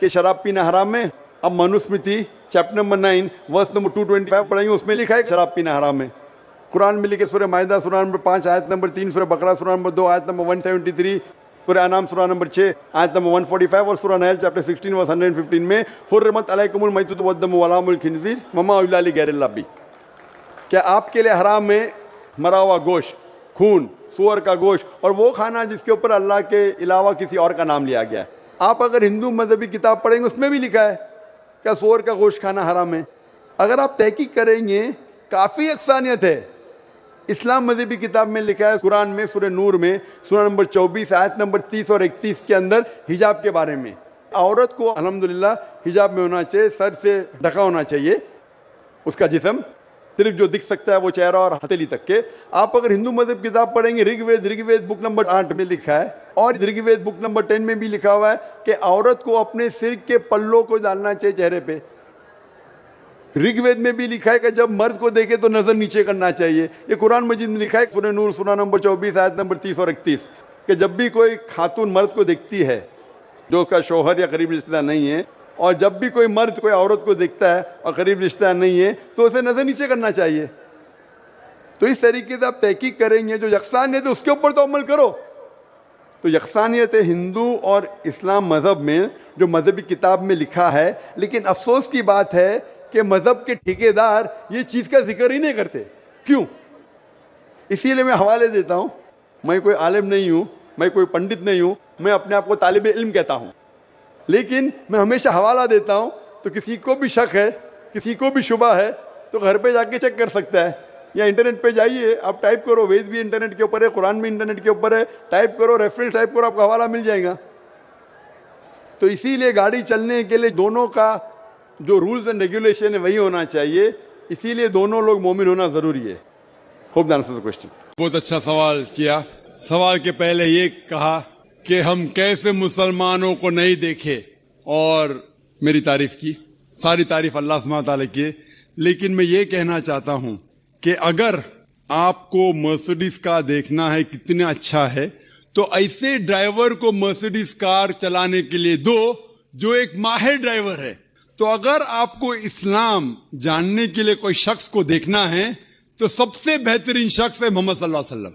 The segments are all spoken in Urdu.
کہ شراب پینا حرام ہے. اب Manusmriti chapter number 9 verse number 225 پڑھیں گے, اس میں لکھا ہے کہ شراب پینا حرام ہے. قرآن میں لکھے سورہ مائدہ سورہ نمبر 5 آیت نمبر 3, سورہ بقرہ سورہ نمبر 2 آیت نمبر 173, سورہ انعام سورہ نمبر 6 آیت نمبر 145 اور سورہ نحل چیپٹر 16 ورس 115 میں حرمت علیکم المیتۃ والدم ولحم الخنزیر وما اہل لغیر اللہ بھی. کیا آپ کے لیے حرام ہے مرا ہوا گوشت, خون, سور کا گوشت اور وہ کھانا جس کے اوپر اللہ کے علاوہ کسی اور کا نام لیا گیا ہے. آپ اگر ہندو مذہبی کتاب پڑھیں گے اس میں بھی لکھا ہے کیا سور کا گوشت کھانا حرام ہے. اگر آپ تحقیق کریں گے کافی یکسانیت ہے. اسلام مذہبی کتاب میں لکھا ہے قرآن میں سورہ نور میں سورہ نمبر 24 آیت نمبر 30 اور 31 کے اندر حجاب کے بارے میں. عورت کو الحمدللہ حجاب میں ہونا چاہیے, سر سے ڈھکا ہونا چاہیے اس کا جسم, صرف جو دکھ سکتا ہے وہ چہرہ اور ہتھیلی تک کے. آپ اگر ہندو مذہب کتاب پڑھیں گے رگ وید بک نمبر 8 میں لکھا ہے اور رگ وید بک نمبر 10 میں بھی لکھا ہوا ہے کہ عورت کو اپنے سر کے پلوں کو ڈالنا چاہیے چہرے پہ. رگ وید میں بھی لکھا ہے کہ جب مرد کو دیکھے تو نظر نیچے کرنا چاہیے. یہ قرآن مجید میں لکھا ہے سورہ نور سورہ نمبر 24 آیت نمبر 30 اور 31 کہ جب بھی کوئی خاتون مرد کو دیکھتی ہے جو اس کا شوہر یا قریب رشتہ دار نہیں ہے, اور جب بھی کوئی مرد کوئی عورت کو دیکھتا ہے اور قریب رشتہ دار نہیں ہے تو اسے نظر نیچے کرنا چاہیے. تو اس طریقے سے آپ تحقیق کریں گے جو یکسانیت ہے اس کے اوپر تو عمل کرو. تو یکسانیت ہندو اور اسلام مذہب میں جو مذہبی کتاب میں لکھا ہے, لیکن افسوس کی بات ہے کہ مذہب کے ٹھیکیدار یہ چیز کا ذکر ہی نہیں کرتے. کیوں؟ اسی لیے میں حوالے دیتا ہوں. میں کوئی عالم نہیں ہوں, میں کوئی پنڈت نہیں ہوں, میں اپنے آپ کو طالب علم کہتا ہوں, لیکن میں ہمیشہ حوالہ دیتا ہوں. تو کسی کو بھی شک ہے, کسی کو بھی شبہ ہے تو گھر پہ جا کے چیک کر سکتا ہے, یا انٹرنیٹ پہ جائیے, آپ ٹائپ کرو, وید بھی انٹرنیٹ کے اوپر ہے, قرآن بھی انٹرنیٹ کے اوپر ہے, ٹائپ کرو, ریفرنس ٹائپ کرو, آپ کو حوالہ مل جائے گا. تو اسی لیے گاڑی چلنے کے لیے دونوں کا جو رولز اینڈ ریگولیشن ہے وہی ہونا چاہیے. اسی لیے دونوں لوگ مومن ہونا ضروری ہے. Hope answer the question. بہت اچھا سوال کیا. سوال کے پہلے یہ کہا کہ ہم کیسے مسلمانوں کو نہیں دیکھے, اور میری تعریف کی. ساری تعریف اللہ سبحانہ تعالیٰ کی ہے, لیکن میں یہ کہنا چاہتا ہوں کہ اگر آپ کو مرسڈیز کار دیکھنا ہے کتنا اچھا ہے تو ایسے ڈرائیور کو مرسڈیز کار چلانے کے لیے دو جو ایک ماہر ڈرائیور ہے. تو اگر آپ کو اسلام جاننے کے لیے کوئی شخص کو دیکھنا ہے تو سب سے بہترین شخص ہے محمد صلی اللہ علیہ وسلم.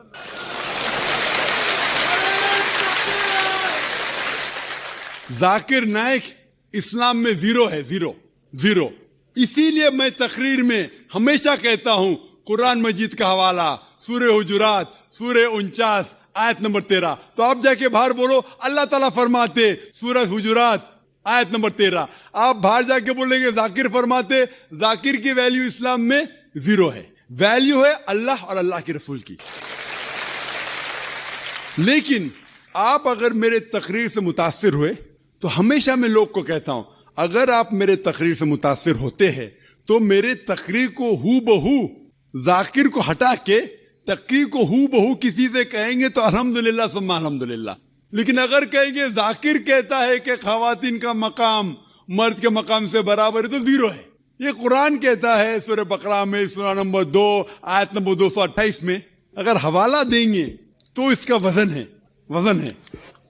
ذاکر نائک اسلام میں زیرو ہے, زیرو. اسی لیے میں تقریر میں ہمیشہ کہتا ہوں قرآن مجید کا حوالہ سورہ حجرات سورہ 49 آیت نمبر 13. تو آپ جا کے باہر بولو اللہ تعالیٰ فرماتے سورہ حجرات آیت نمبر 13. آپ باہر جا کے بولیں گے ذاکر فرماتے, ذاکر کی ویلیو اسلام میں زیرو ہے. ویلیو ہے اللہ اور اللہ کے رسول کی. لیکن آپ اگر میرے تقریر سے متاثر ہوئے تو ہمیشہ میں لوگ کو کہتا ہوں اگر آپ میرے تقریر سے متاثر ہوتے ہیں تو میرے تقریر کو ہو بہو ذاکر کو ہٹا کے تقریر کو ہو بہو کسی سے کہیں گے تو الحمدللہ ثم الحمدللہ. لیکن اگر کہیں گے ذاکر کہتا ہے کہ خواتین کا مقام مرد کے مقام سے برابر ہے تو زیرو ہے. یہ قرآن کہتا ہے سورہ بقرہ میں سورہ نمبر 2 آیت نمبر 228 میں. اگر حوالہ دیں گے تو اس کا وزن ہے.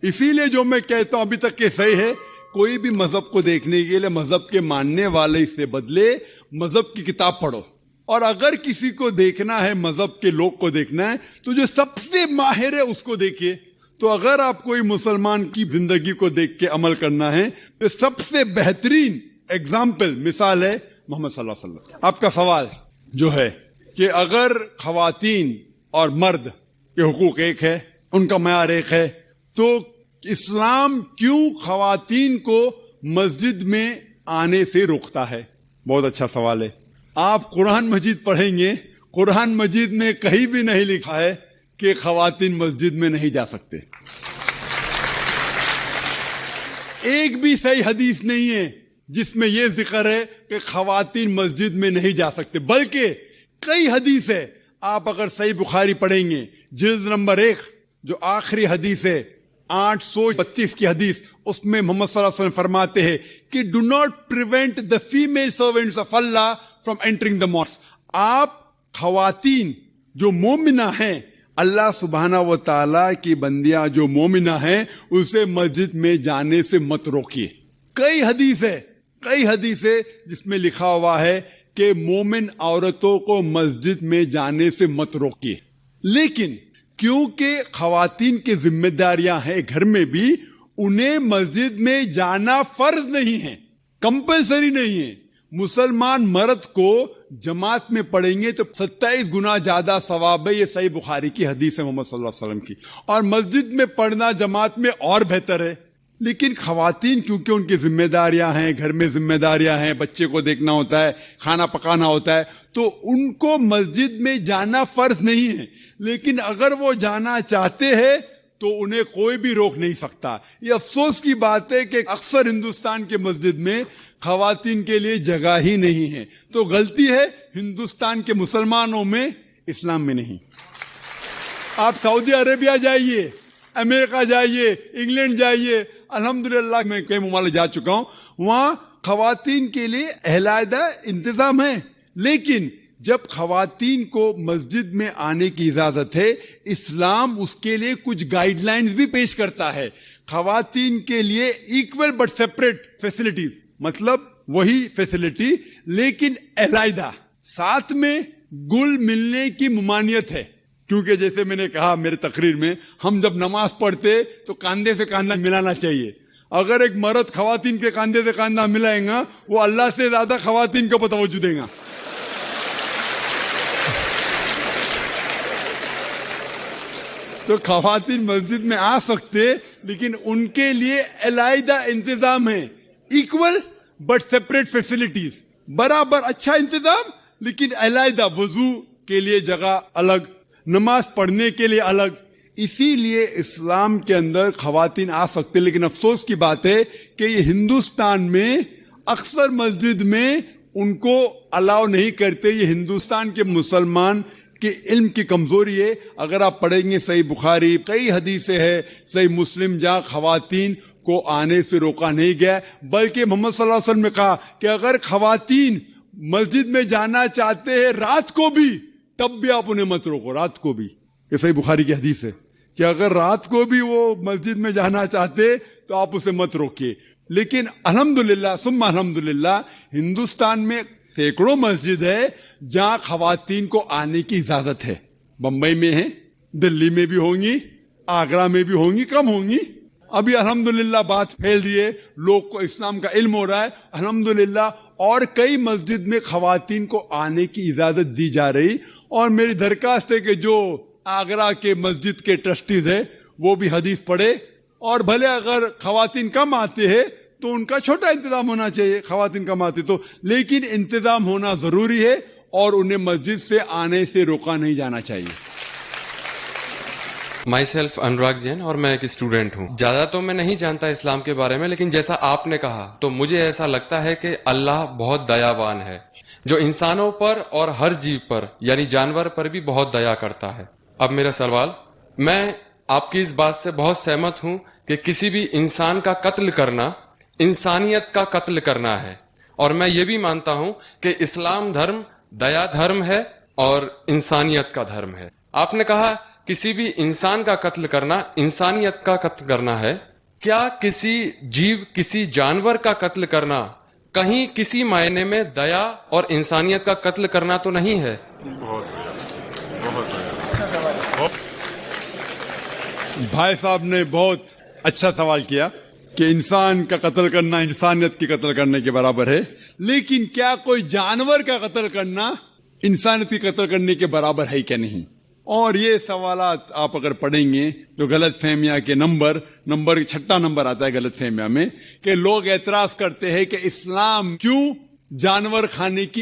اسی لیے جو میں کہتا ہوں ابھی تک کہ صحیح ہے, کوئی بھی مذہب کو دیکھنے کے لیے مذہب کے ماننے والے سے بدلے مذہب کی کتاب پڑھو. اور اگر کسی کو دیکھنا ہے مذہب کے لوگ کو دیکھنا ہے تو جو سب سے ماہر ہے اس کو دیکھیے. تو اگر آپ کوئی مسلمان کی زندگی کو دیکھ کے عمل کرنا ہے تو سب سے بہترین ایگزامپل مثال ہے محمد صلی اللہ علیہ وسلم. آپ کا سوال جو ہے کہ اگر خواتین اور مرد کے حقوق ایک ہے, ان کا معیار ایک ہے, تو اسلام کیوں خواتین کو مسجد میں آنے سے روکتا ہے؟ بہت اچھا سوال ہے. آپ قرآن مجید پڑھیں گے, قرآن مجید میں کہیں بھی نہیں لکھا ہے کہ خواتین مسجد میں نہیں جا سکتے. ایک بھی صحیح حدیث نہیں ہے جس میں یہ ذکر ہے کہ خواتین مسجد میں نہیں جا سکتے, بلکہ کئی حدیث ہے. آپ اگر صحیح بخاری پڑھیں گے جلد نمبر 1 جو آخری حدیث ہے 832 کی حدیث, اس میں محمد صلی اللہ علیہ وسلم فرماتے ہیں کہ do not prevent the female servants of Allah from entering the mosque. آپ خواتین جو مومنہ ہیں, اللہ سبحانہ و تعالیٰ کی بندیاں جو مومنہ ہیں, اسے مسجد میں جانے سے مت روکیے. کئی حدیث ہے جس میں لکھا ہوا ہے کہ مومن عورتوں کو مسجد میں جانے سے مت روکیے، لیکن کیونکہ خواتین کی ذمہ داریاں ہیں گھر میں بھی، انہیں مسجد میں جانا فرض نہیں ہے، کمپلسری نہیں ہے۔ مسلمان مرد کو جماعت میں پڑھیں گے تو 27 گنا زیادہ ثواب ہے، یہ صحیح بخاری کی حدیث ہے محمد صلی اللہ علیہ وسلم کی، اور مسجد میں پڑھنا جماعت میں اور بہتر ہے۔ لیکن خواتین کیونکہ ان کی ذمہ داریاں ہیں، گھر میں ذمہ داریاں ہیں، بچے کو دیکھنا ہوتا ہے، کھانا پکانا ہوتا ہے، تو ان کو مسجد میں جانا فرض نہیں ہے، لیکن اگر وہ جانا چاہتے ہیں تو انہیں کوئی بھی روک نہیں سکتا۔ یہ افسوس کی بات ہے کہ اکثر ہندوستان کے مسجد میں خواتین کے لیے جگہ ہی نہیں ہے، تو غلطی ہے ہندوستان کے مسلمانوں میں، اسلام میں نہیں۔ آپ سعودی عربیہ جائیے، امریکہ جائیے، انگلینڈ جائیے، الحمدللہ میں کئی ممالک جا چکا ہوں، وہاں خواتین کے لیے علیحدہ انتظام ہے، لیکن جب خواتین کو مسجد میں آنے کی اجازت ہے، اسلام اس کے لیے کچھ گائیڈ لائنز بھی پیش کرتا ہے۔ خواتین کے لیے ایکول بٹ سیپریٹ فیسلٹیز، مطلب وہی فیسلٹی لیکن علیحدہ، ساتھ میں گل ملنے کی ممانعت ہے، کیونکہ جیسے میں نے کہا میرے تقریر میں، ہم جب نماز پڑھتے تو کاندھے سے کاندھا ملانا چاہیے۔ اگر ایک مرد خواتین کے کاندھے سے کاندھا ملائے گا، وہ اللہ سے زیادہ خواتین کو توجہ دے گا۔ تو خواتین مسجد میں آ سکتے، لیکن ان کے لیے علیحدہ انتظام ہے، ایکول بٹ سیپریٹ فیسلٹیز، برابر اچھا انتظام لیکن علیحدہ، وضو کے لیے جگہ الگ، نماز پڑھنے کے لیے الگ۔ اسی لیے اسلام کے اندر خواتین آ سکتے، لیکن افسوس کی بات ہے کہ یہ ہندوستان میں اکثر مسجد میں ان کو الاؤ نہیں کرتے۔ یہ ہندوستان کے مسلمان کہ علم کی کمزوری ہے۔ اگر آپ پڑھیں گے صحیح بخاری، کئی حدیثیں ہیں، صحیح مسلم، جہاں خواتین کو آنے سے روکا نہیں گیا، بلکہ محمد صلی اللہ علیہ وسلم نے کہا کہ اگر خواتین مسجد میں جانا چاہتے ہیں رات کو بھی، تب بھی آپ انہیں مت روکو، رات کو بھی۔ یہ صحیح بخاری کی حدیث ہے کہ اگر رات کو بھی وہ مسجد میں جانا چاہتے تو آپ اسے مت روکیے۔ لیکن الحمدللہ ثم الحمدللہ ہندوستان میں سینکڑوں مسجد ہے جہاں خواتین کو آنے کی اجازت ہے۔ بمبئی میں ہے، دلی میں بھی ہوں گی، آگرہ میں بھی ہوں گی، کم ہوں گی۔ ابھی الحمدللہ بات پھیل رہی ہے، لوگ کو اسلام کا علم ہو رہا ہے الحمدللہ، اور کئی مسجد میں خواتین کو آنے کی اجازت دی جا رہی۔ اور میری درخواست ہے کہ جو آگرہ کے مسجد کے ٹرسٹیز ہیں وہ بھی حدیث پڑھے، اور بھلے اگر خواتین کم آتے ہیں تو ان کا چھوٹا انتظام ہونا چاہیے، خواتین کم آتی تو، لیکن انتظام ہونا ضروری ہے اور انہیں مسجد سے آنے سے روکا نہیں جانا چاہیے۔ مائی سیلف انوراگ جین، اور میں ایک اسٹوڈنٹ ہوں۔ زیادہ تو میں نہیں جانتا اسلام کے بارے میں، لیکن جیسا آپ نے کہا تو مجھے ایسا لگتا ہے کہ اللہ بہت دیاوان ہے، جو انسانوں پر اور ہر جیو پر یعنی جانور پر بھی بہت دیا کرتا ہے۔ اب میرا سوال، میں آپ کی اس بات سے بہت سہمت ہوں کہ کسی بھی انسان کا قتل کرنا انسانیت کا قتل کرنا ہے، اور میں یہ بھی مانتا ہوں کہ اسلام دھرم دیا دھرم ہے اور انسانیت کا دھرم ہے۔ آپ نے کہا کسی بھی انسان کا قتل کرنا انسانیت کا قتل کرنا ہے، کیا کسی جیو، کسی جانور کا قتل کرنا کہیں کسی معنی میں دیا اور انسانیت کا قتل کرنا تو نہیں ہے؟ بھائی صاحب نے بہت اچھا سوال کیا کہ انسان کا قتل کرنا انسانیت کی قتل کرنے کے برابر ہے، لیکن کیا کوئی جانور کا قتل کرنا انسانیت کی قتل کرنے کے برابر ہے کیا نہیں؟ اور یہ سوالات آپ اگر پڑھیں گے جو غلط فہمیاں کے نمبر 6 نمبر آتا ہے غلط فہمیاں میں، کہ لوگ اعتراض کرتے ہیں کہ اسلام کیوں جانور کھانے کی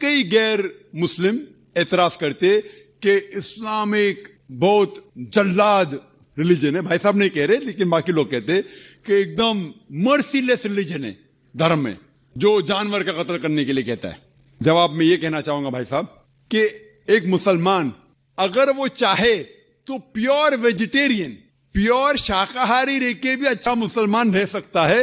کئی غیر مسلم اعتراض کرتے کہ اسلام ایک بہت جلاد ریلیجن ہے، بھائی صاحب نہیں کہہ رہے لیکن باقی لوگ کہتے کہ ایک دم مرسی لیس ریلیجن ہے، دھرم ہے جو جانور کا قتل کرنے کے لیے کہتا ہے۔ جواب میں یہ کہنا چاہوں گا بھائی صاحب کہ ایک مسلمان اگر وہ چاہے تو پیور ویجیٹیرین، پیور شاکاہاری رہ کے بھی اچھا مسلمان رہ سکتا ہے۔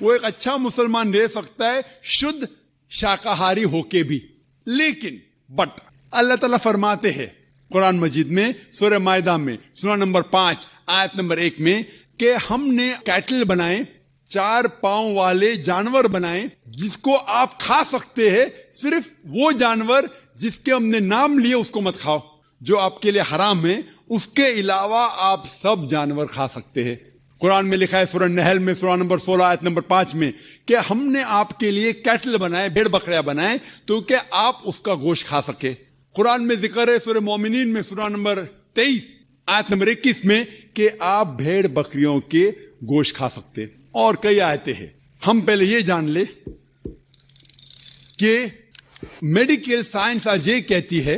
وہ ایک اچھا مسلمان رہ سکتا ہے شدھ شاکاہاری ہو کے بھی، لیکن بٹ اللہ تعالیٰ فرماتے ہیں قرآن مجید میں سورہ مائدہ میں سورہ نمبر 5 آیت نمبر 1 میں کہ ہم نے کیٹل بنائے، 4 پاؤں والے جانور بنائے جس کو آپ کھا سکتے ہیں، صرف وہ جانور جس کے ہم نے نام لیے اس کو مت کھاؤ، جو آپ کے لیے حرام ہے اس کے علاوہ آپ سب جانور کھا سکتے ہیں۔ قرآن میں لکھا ہے سورہ نحل میں سورہ نمبر 16 آیت نمبر 5 میں کہ ہم نے آپ کے لیے کیٹل بنائے، بھیڑ بکریاں بنائے تو کہ آپ اس کا گوشت کھا سکے۔ قرآن میں ذکر ہے سورہ مومنین میں سورہ نمبر 23 آیت نمبر 21 میں کہ آپ بھیڑ بکریوں کے گوشت کھا سکتے، اور کئی آیتیں ہیں۔ ہم پہلے یہ جان لیں کہ میڈیکل سائنس آج یہ کہتی ہے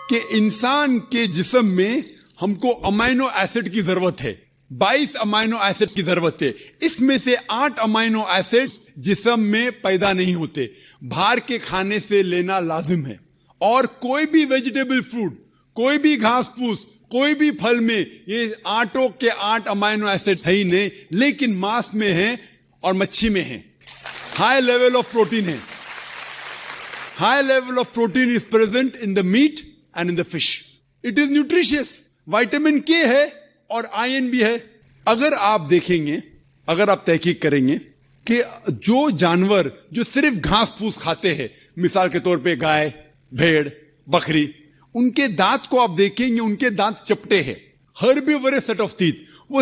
کہ انسان کے جسم میں ہم کو امینو ایسڈ کی ضرورت ہے، 22 امینو ایسڈ کی ضرورت ہے، اس میں سے 8 امینو ایسڈ جسم میں پیدا نہیں ہوتے، باہر کے کھانے سے لینا لازم ہے۔ اور کوئی بھی ویجیٹیبل فوڈ، کوئی بھی گھاس پھوس، کوئی بھی پھل میں یہ 8 کے 8 امینو ایسڈ ہے ہی نہیں، لیکن ماس میں ہیں اور مچھی میں ہیں۔ ہائی لیول آف پروٹین ہے، high level of protein is present in the meat and in the fish, it is nutritious, vitamin کے ہے اور آئرن بھی ہے۔ اگر آپ دیکھیں گے، اگر آپ تحقیق کریں گے کہ جو جانور جو صرف گھاس پھوس کھاتے ہیں، مثال کے طور پہ گائے، بھیڑ، بکری، ان کے دانت کو آپ دیکھیں گے، ان کے دانت چپٹے ہیں، ہربیورس سیٹ آف ٹیتھ، وہ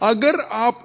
اگر آپ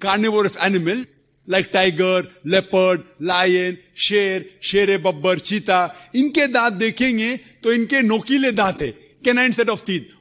carnivorous animal like tiger, leopard, line, شیر ببر، چیتا، ان کے دانت دیکھیں گے تو ان کے نوکیلے دانت ہیں، کینائن سیٹ آف ٹیتھ،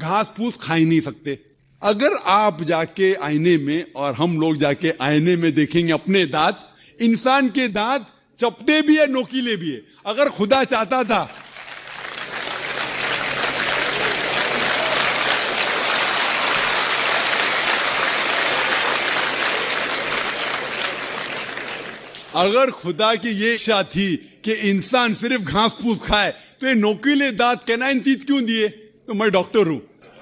گھاس پھوس کھا ہی نہیں سکتے۔ اگر آپ جا کے آئینے میں اور ہم لوگ جا کے آئینے میں دیکھیں گے اپنے دانت، انسان کے دانت چپٹے بھی ہے، نوکیلے بھی ہے۔ اگر خدا چاہتا تھا اگر خدا کی یہ اچھا تھی کہ انسان صرف گھاس پھوس کھائے تو یہ نوکیلے دانت کینائن تیت کیوں دیے؟ تو میں ڈاکٹر ہوں،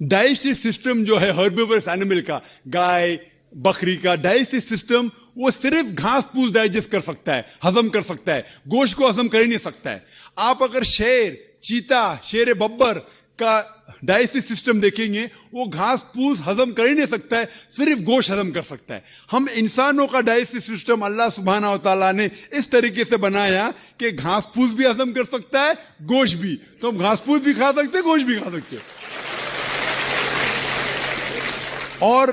ڈائجسٹو سسٹم جو ہے ہربیورس اینیمل کا، گائے بکری کا ڈائجسٹو سسٹم، وہ صرف گھاس پھوس ڈائجسٹ کر سکتا ہے، ہضم کر سکتا ہے، گوشت کو ہضم کر ہی نہیں سکتا ہے۔ آپ اگر شیر، چیتا، شیر ببر کا ڈائجسٹو سسٹم دیکھیں گے، وہ گھاس پھوس ہضم کر ہی نہیں سکتا ہے، صرف گوشت ہضم کر سکتا ہے۔ ہم انسانوں کا ڈائجسٹو سسٹم اللہ سبحانہ و تعالیٰ نے اس طریقے سے بنایا کہ گھاس پھوس بھی ہضم کر سکتا ہے، گوشت بھی، تو ہم گھاس پھوس بھی کھا سکتے، گوشت بھی کھا سکتے۔ اور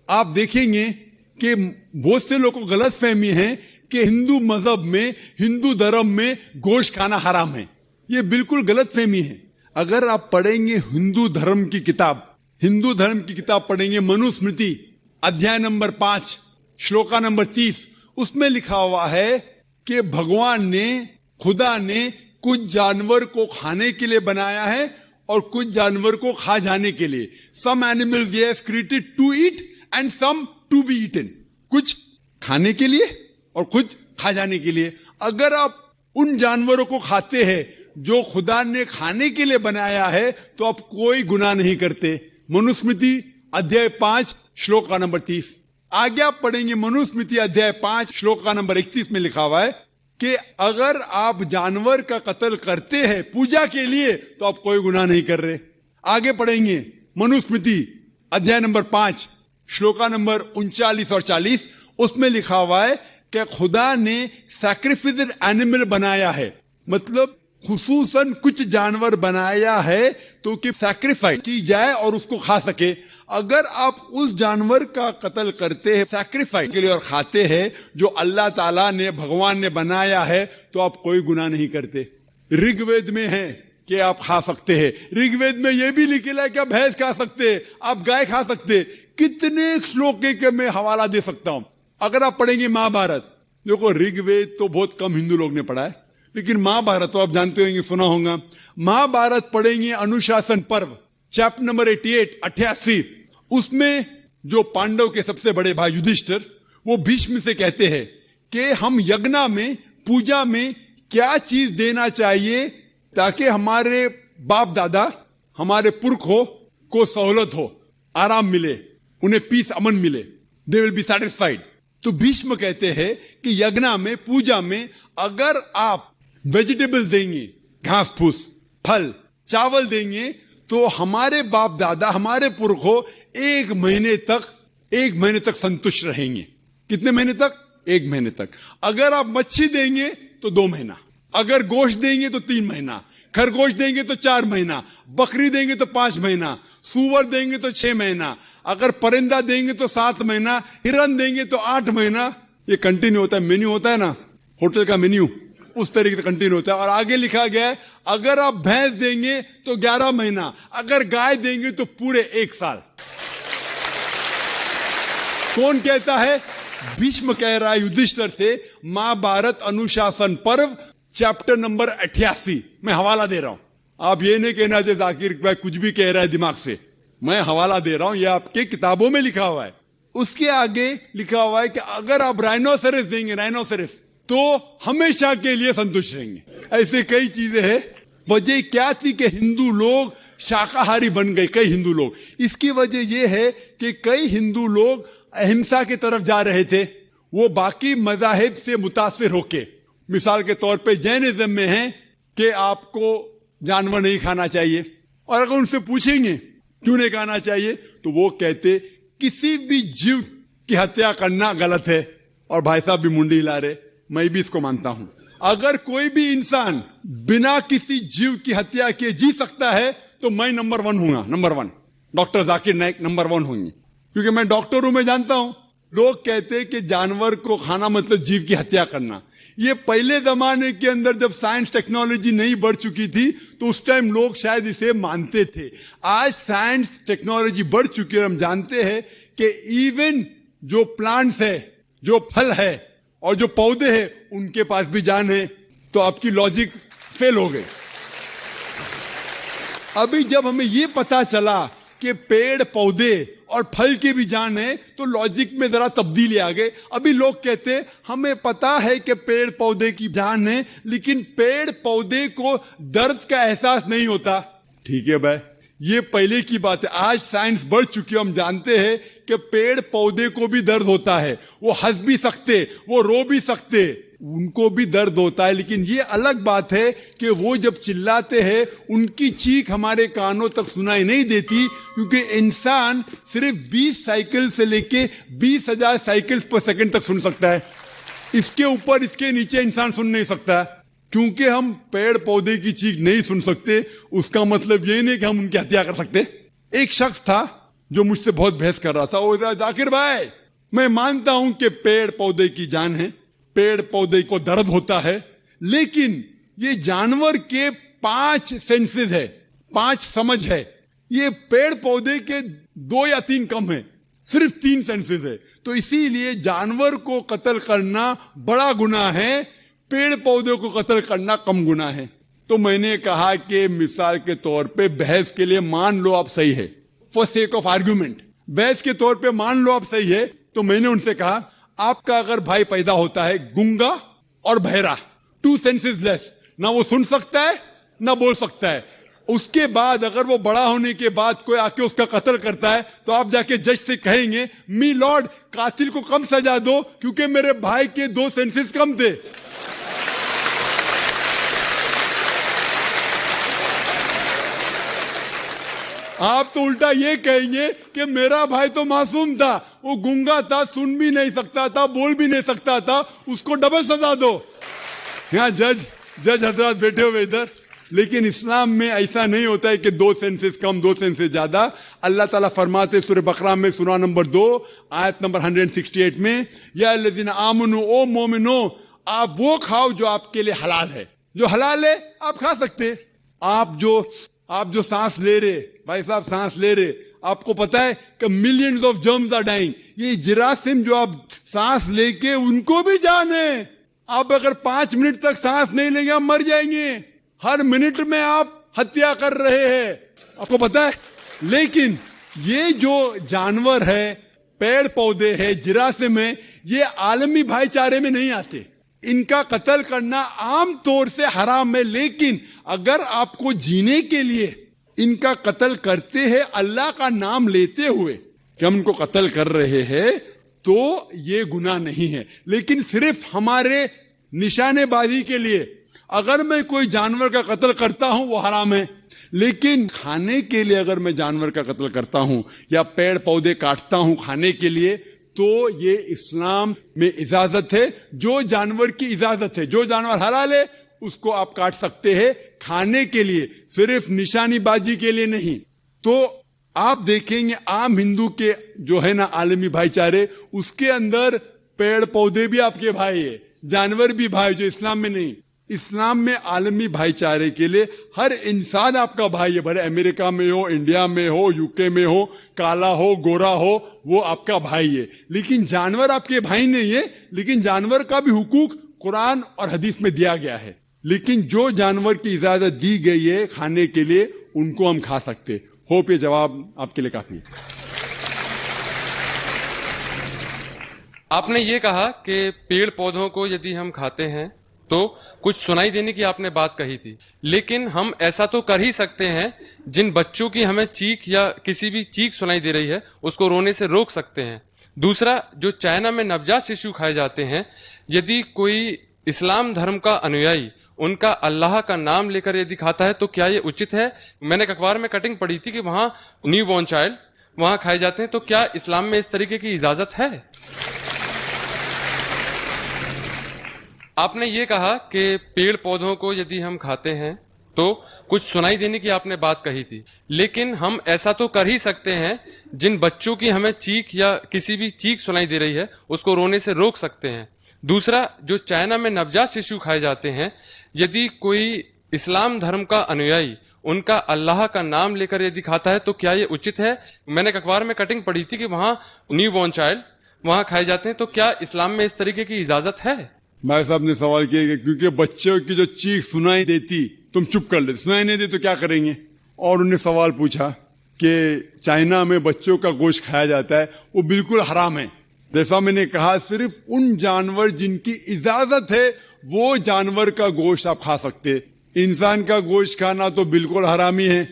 آپ دیکھیں گے کہ بہت سے لوگوں کو غلط فہمی ہے کہ ہندو مذہب میں، ہندو دھرم میں گوشت کھانا حرام ہے۔ یہ بالکل غلط فہمی ہے۔ اگر آپ پڑھیں گے ہندو دھرم کی کتاب پڑھیں گے، منوسمرتی ادھیائے نمبر 5 شلوکا نمبر 30، اس میں لکھا ہوا ہے کہ بھگوان نے، خدا نے کچھ جانور کو کھانے کے لیے بنایا ہے اور کچھ جانور کو کھا جانے کے لیے۔ Some animals he has created to eat and some to be eaten, کچھ کھانے کے لیے اور کچھ کھا جانے کے لیے۔ اگر آپ ان جانوروں کو کھاتے ہیں جو خدا نے کھانے کے لیے بنایا ہے تو آپ کوئی گناہ نہیں کرتے۔ منوسمرتی ادھیائے 5 شلوکا نمبر 30۔ آگے آپ پڑھیں گے منوسمرتی ادھیائے 5 شلوکا نمبر 31 میں لکھا ہوا ہے کہ اگر آپ جانور کا قتل کرتے ہیں پوجا کے لیے تو آپ کوئی گناہ نہیں کر رہے۔ آگے پڑھیں گے منوسمرتی ادھیائے نمبر 5 شلوکا نمبر 39 اور 40، اس میں لکھا ہوا ہے کہ خدا نے سیکریفائسڈ اینیمل بنایا ہے، مطلب خصوصاً کچھ جانور بنایا ہے تو کہ سیکریفائس کی جائے اور اس کو کھا سکے۔ اگر آپ اس جانور کا قتل کرتے ہیں سیکریفائس کے لیے اور کھاتے ہیں جو اللہ تعالیٰ نے، بھگوان نے بنایا ہے، تو آپ کوئی گناہ نہیں کرتے۔ رگ وید میں ہے کہ آپ کھا سکتے ہیں، رگ وید میں یہ بھی لکھا ہے کہ آپ بھینس کھا سکتے، آپ گائے کھا سکتے۔ کتنے شلوکے کے میں حوالہ دے سکتا ہوں۔ اگر آپ پڑھیں گے مہابھارت، دیکھو رگ وید تو بہت کم ہندو لوگ نے پڑھا ہے، لیکن مہابھارت تو آپ جانتے ہوں گے، سنا ہوگا۔ مہابھارت پڑھیں گے انوشاسن پرو چیپٹر نمبر 88، اس میں جو پانڈو کے سب سے بڑے بھائی یدھشٹر، وہ بھیشم سے کہتے ہیں کہ ہم یگنا میں، پوجا میں کیا چیز دینا چاہیے تاکہ ہمارے باپ دادا، ہمارے پرکھوں کو سہولت ہو، آرام ملے، انہیں پیس، امن ملے، دے ول بی سیٹسفائیڈ۔ تو بھیشم کہتے ہیں کہ یگنا میں پوجا میں اگر آپ ویجیٹیبلز دیں گے, گھاس پھوس, پھل, چاول دیں گے, تو ہمارے باپ دادا, ہمارے پرکھوں ایک مہینے تک سنتشٹ رہیں گے. کتنے مہینے تک؟ 1 مہینے تک. اگر آپ مچھی دیں گے تو 2 مہینہ, اگر گوشت دیں گے تو 3 مہینہ, خرگوش دیں گے تو 4 مہینہ, بکری دیں گے تو 5 مہینہ, سور دیں گے تو 6 مہینہ, اگر پرندہ دیں گے تو 7 مہینہ, ہرن دیں گے تو 8 مہینہ. یہ کنٹینیو ہوتا ہے, مینیو ہوتا ہے نا ہوٹل کا مینیو, اس طریقے سے کنٹینیو ہوتا ہے. اور آگے لکھا گیا ہے اگر آپ بھینس دیں گے تو 11 مہینہ, اگر گائے دیں گے تو پورے 1 سال. کون کہتا ہے؟ بھیشم کہہ رہا ہے یدھشٹر سے. مہا بھارت انوشاسن پرو چیپٹر نمبر 88. میں حوالہ دے رہا ہوں, آپ یہ نہیں کہنا کہ ذاکر بھائی کچھ بھی کہہ رہا ہے دماغ سے. میں حوالہ دے رہا ہوں, یہ آپ کے کتابوں میں لکھا ہوا ہے. اس کے آگے لکھا ہوا ہے کہ اگر آپ رائنوسرس دیں گے, رائنوسرس, تو ہمیشہ کے لیے سنتوشٹ رہیں گے. ایسے کئی چیزیں ہیں. وجہ کیا تھی کہ ہندو لوگ شاکاہاری بن گئے, کئی ہندو لوگ. اس کی وجہ یہ ہے کہ کئی ہندو لوگ اہمسا کی طرف جا رہے تھے. وہ باقی مذاہب سے متاثر ہو کے, مثال کے طور پہ جینزم میں ہیں کہ آپ کو جانور نہیں کھانا چاہیے, اور اگر ان سے پوچھیں گے کیوں نہیں کھانا چاہیے تو وہ کہتے کسی بھی جیو کی ہتیا کرنا غلط ہے. اور بھائی صاحب بھی منڈی ہلا رہے, میں بھی اس کو مانتا ہوں. اگر کوئی بھی انسان بنا کسی جیو کی ہتیا کیے جی سکتا ہے تو میں نمبر 1 ہوں گا. Number 1 doctor Zakir Naik number 1 ہوں گے, کیونکہ میں ڈاکٹر ہوں. میں جانتا ہوں لوگ کہتے کہ جانور کو کھانا مطلب جیو کی ہتیا کرنا. یہ پہلے زمانے کے اندر جب سائنس ٹیکنالوجی نہیں بڑھ چکی تھی تو اس ٹائم لوگ شاید اسے مانتے تھے. آج سائنس ٹیکنالوجی بڑھ چکی ہے اور ہم جانتے ہیں کہ ایون جو پلانٹس ہے, جو پھل ہے اور جو پودے ہیں, ان کے پاس بھی جان ہے. تو آپ کی لاجک فیل ہو گئے. ابھی جب ہمیں یہ پتا چلا کہ پیڑ پودے اور پھل کی بھی جان ہے تو لاجک میں ذرا تبدیلی آ گئی. ابھی لوگ کہتے ہمیں پتا ہے کہ پیڑ پودے کی جان ہے, لیکن پیڑ پودے کو درد کا احساس نہیں ہوتا. ٹھیک ہے بھائی, یہ پہلے کی بات ہے. آج سائنس بڑھ چکی ہے, ہم جانتے ہیں کہ پیڑ پودے کو بھی درد ہوتا ہے. وہ ہنس بھی سکتے, وہ رو بھی سکتے, ان کو بھی درد ہوتا ہے. لیکن یہ الگ بات ہے کہ وہ جب چلاتے ہیں ان کی چیخ ہمارے کانوں تک سنائی نہیں دیتی, کیونکہ انسان صرف 20 سائیکل سے لے کے 20,000 سائیکلز پر سیکنڈ تک سن سکتا ہے. اس کے اوپر اس کے نیچے انسان سن نہیں سکتا. کیونکہ ہم پیڑ پودے کی چیخ نہیں سن سکتے, اس کا مطلب یہ نہیں کہ ہم ان کی ہتیا کر سکتے. ایک شخص تھا جو مجھ سے بہت بحث کر رہا تھا. وہ ذاکر بھائی, میں مانتا ہوں کہ پیڑ پودے کی جان ہے, پیڑ پودے کو درد ہوتا ہے, لیکن یہ جانور کے 5 سینسز ہے, 5 سمجھ ہے. یہ پیڑ پودے کے 2 یا 3 کم ہے, صرف 3 سینسز ہے. تو اسی لیے جانور کو قتل کرنا بڑا گناہ ہے, پیڑ پودوں کو قتل کرنا کم گناہ ہے. تو میں نے کہا کہ مثال کے طور پہ بحث کے لیے مان لو آپ صحیح ہے, فار سیک آف آرگیومنٹ, بحث کے طور پہ مان لو آپ صحیح ہے. تو میں نے ان سے کہا آپ کا اگر بھائی پیدا ہوتا ہے گنگا اور بہرا, 2 سینسز لیس, نہ وہ سن سکتا ہے نہ بول سکتا ہے, اس کے بعد اگر وہ بڑا ہونے کے بعد کوئی آ کے اس کا قتل کرتا ہے تو آپ جا کے جج سے کہیں گے می لارڈ قاتل کو کم سزا دو کیونکہ میرے بھائی کے 2 سینسز کم تھے. آپ تو الٹا یہ کہیں گے کہ میرا بھائی تو معصوم تھا, وہ گنگا تھا, سن بھی نہیں سکتا تھا, بول بھی نہیں سکتا تھا, اس کو ڈبل سزا دو. یہاں جج حضرات بیٹھے ہوئے ادھر. لیکن اسلام میں ایسا نہیں ہوتا ہے کہ 2 سینسز کم 2 سینسز زیادہ. اللہ تعالیٰ فرماتے سورہ بقرہ میں سورہ نمبر 2 آیت نمبر 168 میں, یا الذین آمنو, او مومنو, آپ وہ کھاؤ جو آپ کے لیے حلال ہے. جو حلال ہے آپ کھا سکتے. آپ جو سانس لے رہے, بھائی صاحب سانس لے رہے, آپ کو پتا ہے کہ millions of germs are dying. یہ جراثیم جو آپ سانس لے کے ان کو بھی جان ہے. آپ اگر 5 منٹ تک سانس نہیں لیں گے آپ مر جائیں گے. ہر منٹ میں آپ ہتیا کر رہے ہیں, آپ کو پتا ہے. لیکن یہ جو جانور ہے, پیڑ پودے ہے, جراثیم ہے, یہ عالمی بھائی چارے میں نہیں آتے. ان کا قتل کرنا عام طور سے حرام ہے. لیکن اگر آپ کو جینے کے لیے ان کا قتل کرتے ہیں اللہ کا نام لیتے ہوئے کہ ہم ان کو قتل کر رہے ہیں, تو یہ گناہ نہیں ہے. لیکن صرف ہمارے نشانے بازی کے لیے اگر میں کوئی جانور کا قتل کرتا ہوں وہ حرام ہے. لیکن کھانے کے لیے اگر میں جانور کا قتل کرتا ہوں یا پیڑ پودے کاٹتا ہوں کھانے کے لیے تو یہ اسلام میں اجازت ہے. جو جانور کی اجازت ہے, جو جانور حلال ہے اس کو آپ کاٹ سکتے ہیں کھانے کے لیے, صرف نشانی بازی کے لیے نہیں. تو آپ دیکھیں گے عام ہندو کے جو ہے نا عالمی بھائی چارے, اس کے اندر پیڑ پودے بھی آپ کے بھائی ہے, جانور بھی بھائی, جو اسلام میں نہیں. اسلام میں عالمی بھائی چارے کے لیے ہر انسان آپ کا بھائی ہے, بھلے امریکہ میں ہو, انڈیا میں ہو, یو کے میں ہو, کالا ہو, گورا ہو, وہ آپ کا بھائی ہے. لیکن جانور آپ کے بھائی نہیں ہے. لیکن جانور کا بھی حقوق قرآن اور حدیث میں دیا گیا ہے. لیکن جو جانور کی اجازت دی گئی ہے کھانے کے لیے ان کو ہم کھا سکتے. ہوپ یہ جواب آپ کے لیے کافی ہے. آپ نے یہ کہا کہ پیڑ پودوں کو یدی ہم کھاتے ہیں تو کچھ سنائی دینے کی آپ نے بات کہی تھی, لیکن ہم ایسا تو کر ہی سکتے ہیں جن بچوں کی ہمیں چیخ یا کسی بھی چیخ سنائی دے رہی ہے اس کو رونے سے روک سکتے ہیں. دوسرا, جو چائنا میں نوجات ششو کھائے جاتے ہیں, یدی کوئی اسلام دھرم کا انویائی ان کا اللہ کا نام لے کر یدی کھاتا ہے تو کیا یہ اچت ہے؟ میں نے ایک اخبار میں کٹنگ پڑھی تھی کہ وہاں نیو بورن چائلڈ وہاں کھائے جاتے ہیں, تو کیا اسلام میں اس طریقے کی اجازت ہے؟ آپ نے یہ کہا کہ پیڑ پودوں کو یدی ہم کھاتے ہیں تو کچھ سنائی دینے کی آپ نے بات کہی تھی, لیکن ہم ایسا تو کر ہی سکتے ہیں جن بچوں کی ہمیں چیخ یا کسی بھی چیخ سنائی دے رہی ہے اس کو رونے سے روک سکتے ہیں. دوسرا, جو چائنا میں نوجات ششو کھائے جاتے ہیں, یدی کوئی اسلام دھرم کا انویائی ان کا اللہ کا نام لے کر یدی کھاتا ہے تو کیا یہ اچت ہے؟ میں نے ایک اخبار میں کٹنگ پڑھی تھی کہ وہاں نیو بورن چائلڈ وہاں کھائے جاتے ہیں, تو کیا اسلام میں اس طریقے کی اجازت ہے؟ بھائی صاحب نے سوال کیا کہ کیونکہ بچوں کی جو چیخ سنائی دیتی تم چپ کر لیتے, سنائی نہیں دی تو کیا کریں گے. اور انہوں نے سوال پوچھا کہ چائنا میں بچوں کا گوشت کھایا جاتا ہے, وہ بالکل حرام ہے. جیسا میں نے کہا صرف ان جانور جن کی اجازت ہے وہ جانور کا گوشت آپ کھا سکتے. انسان کا گوشت کھانا تو بالکل حرامی ہے.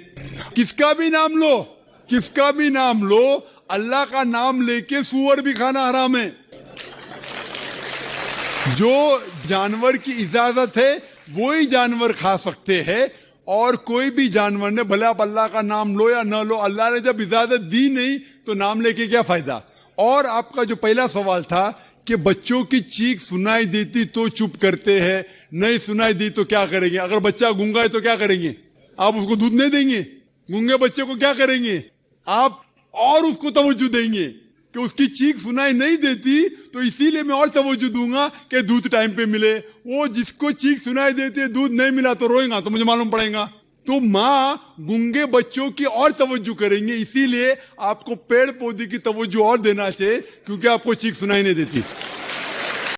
کس کا بھی نام لو, کس کا بھی نام لو, اللہ کا نام لے کے سور بھی کھانا حرام ہے. جو جانور کی اجازت ہے وہی جانور کھا سکتے ہیں, اور کوئی بھی جانور نے بھلے آپ اللہ کا نام لو یا نہ لو, اللہ نے جب اجازت دی نہیں تو نام لے کے کیا فائدہ. اور آپ کا جو پہلا سوال تھا کہ بچوں کی چیخ سنائی دیتی تو چپ کرتے ہیں, نہیں سنائی دی تو کیا کریں گے. اگر بچہ گونگا ہے تو کیا کریں گے, آپ اس کو دودھ نہیں دیں گے. گونگے بچے کو کیا کریں گے, آپ اور اس کو توجہ دیں گے کہ اس کی چیخ سنائی نہیں دیتی تو اسی لیے میں اور توجہ دوں گا کہ دودھ ٹائم پہ ملے. وہ جس کو چیخ سنائی دیتی ہے دودھ نہیں ملا تو روئے گا, تو مجھے معلوم پڑے گا. تو ماں گونگے بچوں کی اور توجہ کریں گے, اسی لیے آپ کو پیڑ پودے کی توجہ اور دینا چاہیے کیونکہ آپ کو چیخ سنائی نہیں دیتی.